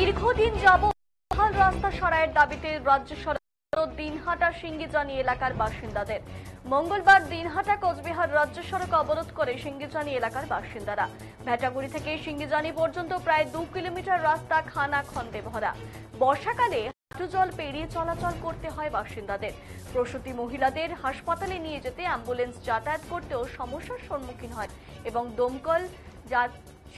দীর্ঘদিন যাবৎ বহাল রাস্তা সরাইয়ের দাবিতে রাজ্য সড়ক দিনহাটা সিঙ্গিজানি এলাকার বাসিন্দাদের। মঙ্গলবার দিনহাটা কোচবিহার রাজ্য সড়ক অবরোধ করে সিঙ্গিজানি এলাকার বাসিন্দারা। ভেটাগুড়ি থেকে সিঙ্গিজানি পর্যন্ত প্রায় 2 কিলোমিটার রাস্তা খানা খন্দে ভরা। বর্ষাকালে হাঁটু জল পেরিয়ে চলাচল করতে হয় বাসিন্দাদের। প্রসূতি মহিলাদের হাসপাতালে নিয়ে যেতে অ্যাম্বুলেন্স যাতায়াত করতেও সমস্যার সম্মুখীন হয় এবং দমকল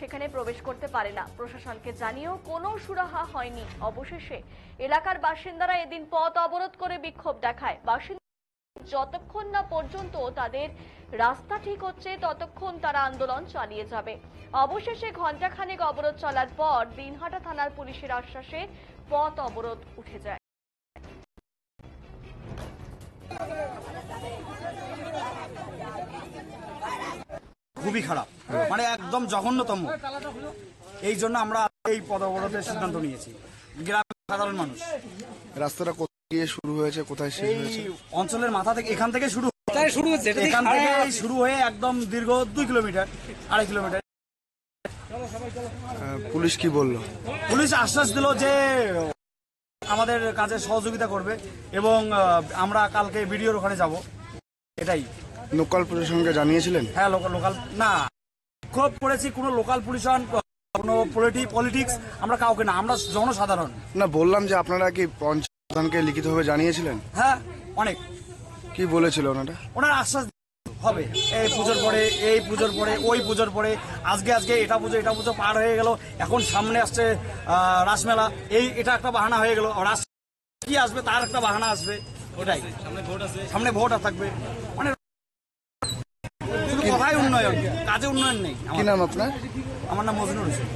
সেখানে প্রবেশ করতে পারে না। প্রশাসনকে জানিয়েও কোনো সুরাহা হয়নি। অবশেষে এলাকার বাসিন্দারা এদিন পথ অবরোধ করে বিক্ষোভ দেখায়। যতক্ষণ না পর্যন্ত তাদের রাস্তা ঠিক হচ্ছে ততক্ষণ তারা আন্দোলন চালিয়ে যাবে। অবশেষে ঘণ্টাখানেক অবরোধ চলার পর দিনহাটা থানার পুলিশের আশ্বাসে পথ অবরোধ উঠে যায়। খুবই খারাপ, মানে একদম জঘন্যতম। এই জন্য আমরা এই পথ অবরোধের সিদ্ধান্ত নিয়েছি। গ্রামের সাধারণ মানুষ রাস্তাটা কোথায় শুরু হয়েছে, কোথায় শেষ হয়েছে? এই অঞ্চলের মাথা থেকে এখান থেকে শুরু হচ্ছে, এখান থেকে শুরু হয়ে একদম দীর্ঘ 2 কিলোমিটার 2.5 কিলোমিটার। পুলিশ কি বললো? পুলিশ আশ্বাস দিল যে আমাদের কাজে সহযোগিতা করবে এবং আমরা কালকে ভিডিওর ওখানে যাব। এটাই। লোকাল প্রশাসনকে জানিয়েছিলেন? হ্যাঁ, লোকাল না, ক্ষোভ করেছি। কোনো লোকাল প্রশাসন, কোনো পলিটিক্স আমরা কাউকে না, আমরা জনসাধারণ। না, বললাম যে আপনারা কি পঞ্চায়েতকে লিখিতভাবে জানিয়েছিলেন? হ্যাঁ, অনেক। কি বলেছিল ওনার আশ্বাস হবে এই পুজোর পরে, এই পুজোর পরে, ওই পুজোর পরে। আজকে এটা পুজো পার হয়ে গেল। এখন সামনে আসছে রাসমেলা। এটা একটা বাহানা হয়ে গেল। রাস কি আসবে তার একটা বাহানা আসবে। ওটাই, সামনে ভোট থাকবে। মানে কথাই উন্নয়ন, কাজে উন্নয়ন নেই। কি নাম আপনার? আমার নাম মজনুর হোসেন।